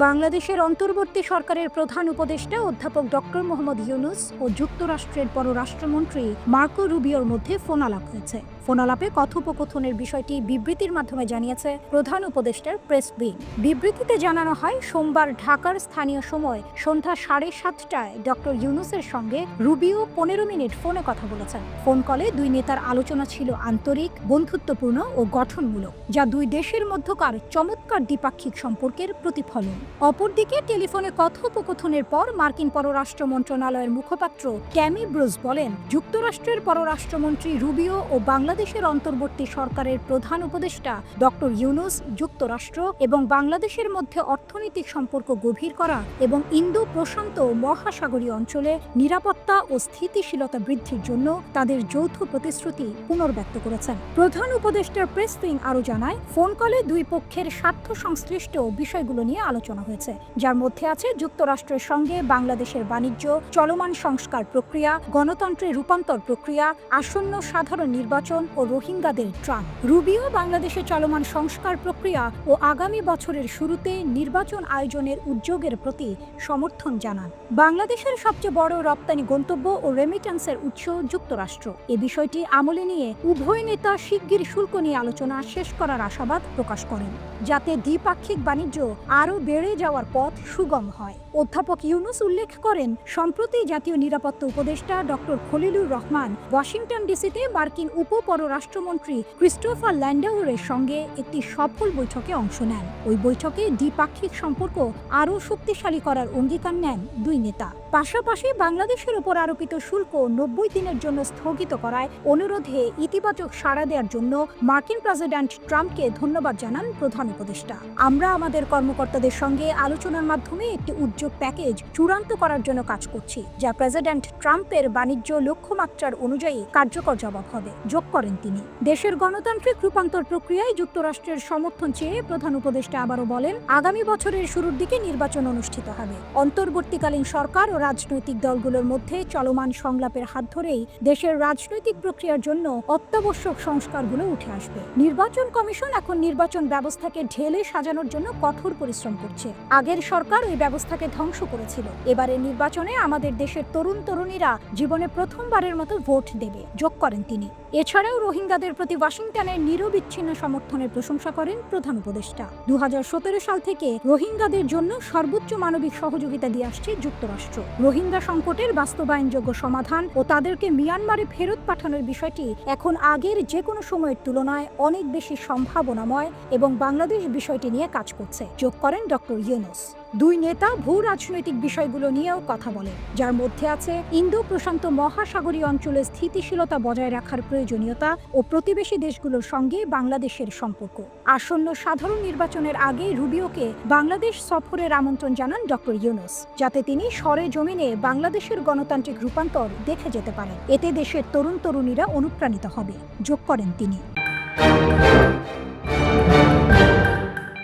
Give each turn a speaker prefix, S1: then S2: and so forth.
S1: বাংলাদেশের অন্তর্বর্তী সরকারের প্রধান উপদেষ্টা অধ্যাপক ডক্টর মোহাম্মদ ইউনূস ও যুক্তরাষ্ট্রের পররাষ্ট্রমন্ত্রী মার্কো রুবিওর মধ্যে ফোনালাপ হয়েছে। ফোনালাপে কথোপকথনের বিষয়টি বিবৃতির মাধ্যমে জানিয়েছে প্রধান উপদেষ্টার প্রেস উইং। বিবৃতিতে জানানো হয়, সোমবার ঢাকার স্থানীয় সময় সন্ধ্যা 7:30টায় ডক্টর ইউনূসের সঙ্গে রুবিও 15 মিনিট ফোনে কথা বলেছেন। ফোন কলে দুই নেতার আলোচনা ছিল আন্তরিক, বন্ধুত্বপূর্ণ ও গঠনমূলক, যা দুই দেশের মধ্যকার চমৎকার দ্বিপাক্ষিক সম্পর্কের প্রতিফলন। অপরদিকে টেলিফোনে কথোপকথনের পর মার্কিন পররাষ্ট্র মন্ত্রণালয়ের মুখপাত্র ট্যামি ব্রুস বলেন, যুক্তরাষ্ট্রের পররাষ্ট্রমন্ত্রী রুবিও ও বাংলাদেশের অন্তর্বর্তী সরকারের প্রধান উপদেষ্টা ডক্টর ইউনূস যুক্তরাষ্ট্র এবং বাংলাদেশের মধ্যে অর্থনৈতিক সম্পর্ক গভীর করা এবং ইন্দো প্রশান্ত মহাসাগরীয় অঞ্চলে নিরাপত্তা ও স্থিতিশীলতা বৃদ্ধির জন্য তাদের যৌথ প্রতিশ্রুতি পুনর্ব্যক্ত করেছেন। প্রধান উপদেষ্টার প্রেস উইং আরও জানায়, ফোন কলে দুই পক্ষের স্বার্থ সংশ্লিষ্ট বিষয়গুলো নিয়ে আলোচনা হয়েছে, যার মধ্যে আছে যুক্তরাষ্ট্রের সঙ্গে বাংলাদেশের বাণিজ্য, চলমান সংস্কার প্রক্রিয়া, গণতন্ত্রের রূপান্তর প্রক্রিয়া, আসন্ন সাধারণ নির্বাচন ও রোহিঙ্গাদের ত্রাণ। রুবিও বাংলাদেশে চলমান সংস্কার প্রক্রিয়া ও আগামী বছরের শুরুতে নির্বাচন আয়োজনের উদ্যোগের প্রতি সমর্থন জানান। বাংলাদেশের সবচেয়ে বড় রপ্তানি গন্তব্য ও রেমিটেন্সের উৎস যুক্তরাষ্ট্র। এ বিষয়টি আমলে নিয়ে উভয় নেতা শিগগির শুল্ক নিয়ে আলোচনা শেষ করার আশাবাদ প্রকাশ করেন, যাতে দ্বিপাক্ষিক বাণিজ্য আরও বেড়ে যাওয়ার পথ সুগম হয়। অধ্যাপক ইউনূস উল্লেখ করেন, সম্প্রতি জাতীয় নিরাপত্তা উপদেষ্টা ডক্টর খলিলুর রহমান ওয়াশিংটন ডিসিতে মার্কিন উপপররাষ্ট্রমন্ত্রী ক্রিস্টোফার ল্যান্ডাউরের সঙ্গে একটি সফল বৈঠকে অংশ নেন। ওই বৈঠকে দ্বিপাক্ষিক সম্পর্ক আরও শক্তিশালী করার অঙ্গীকার নেন দুই নেতা। পাশাপাশি বাংলাদেশের উপর আরোপিত শুল্ক 90 দিনের জন্য স্থগিত করায় অনুরোধে ইতিবাচক সাড়া দেওয়ার জন্য মার্কিন প্রেসিডেন্ট ট্রাম্পকে ধন্যবাদ জানান প্রধান উপদেষ্টা। আমরা আমাদের কর্মকর্তাদের সঙ্গে আলোচনার মাধ্যমে একটি উদ্যোগ প্যাকেজ চূড়ান্ত করার জন্য কাজ করছি, যা প্রেসিডেন্ট ট্রাম্পের বাণিজ্য লক্ষ্যমাত্রার অনুযায়ী কার্যকর জবাব হবে, যোগ করেন তিনি। দেশের গণতান্ত্রিক রূপান্তর প্রক্রিয়ায় যুক্তরাষ্ট্রের সমর্থন চেয়ে প্রধান উপদেষ্টা আবারও বলেন, আগামী বছরের শুরুর দিকে নির্বাচন অনুষ্ঠিত হবে। অন্তর্বর্তীকালীন সরকার ও রাজনৈতিক দলগুলোর মধ্যে চলমান সংলাপের হাত ধরেই দেশের রাজনৈতিক প্রক্রিয়ার জন্য অত্যাবশ্যক সংস্কারগুলো উঠে আসবে। নির্বাচন কমিশন এখন নির্বাচন ব্যবস্থাকে ঢেলে সাজানোর জন্য কঠোর পরিশ্রম করছে। আগের সরকার ওই ব্যবস্থাকে ধ্বংস করেছিল। এবারের নির্বাচনে আমাদের দেশের তরুণ তরুণীরা জীবনে প্রথমবারের মতো ভোট দেবে, যোগ করেন তিনি। এছাড়াও রোহিঙ্গাদের প্রতি ওয়াশিংটনের নিরবিচ্ছিন্ন সমর্থনের প্রশংসা করেন প্রধান উপদেষ্টা। 2017 সাল থেকে রোহিঙ্গাদের জন্য সর্বোচ্চ মানবিক সহযোগিতা দিয়ে আসছে যুক্তরাষ্ট্র। রোহিঙ্গা সংকটের বাস্তবায়নযোগ্য সমাধান ও তাদেরকে মিয়ানমারে ফেরত পাঠানোর বিষয়টি এখন আগের যে কোনো সময়ের তুলনায় অনেক বেশি সম্ভাবনাময় এবং বাংলাদেশ বিষয়টি নিয়ে কাজ করছে, যোগ করেন ডক্টর ইউনূস। দুই নেতা ভূ রাজনৈতিক বিষয়গুলো নিয়েও কথা বলেন, যার মধ্যে আছে ইন্দো প্রশান্ত মহাসাগরীয় অঞ্চলে স্থিতিশীলতা বজায় রাখার প্রয়োজনীয়তা ও প্রতিবেশী দেশগুলোর সঙ্গে বাংলাদেশের সম্পর্ক। আসন্ন সাধারণ নির্বাচনের আগে রুবিওকে বাংলাদেশ সফরের আমন্ত্রণ জানান ডক্টর ইউনূস, যাতে তিনি সরেজমিনে বাংলাদেশের গণতান্ত্রিক রূপান্তর দেখে যেতে পারেন। এতে দেশের তরুণ তরুণীরা অনুপ্রাণিত হবে, যোগ করেন তিনি।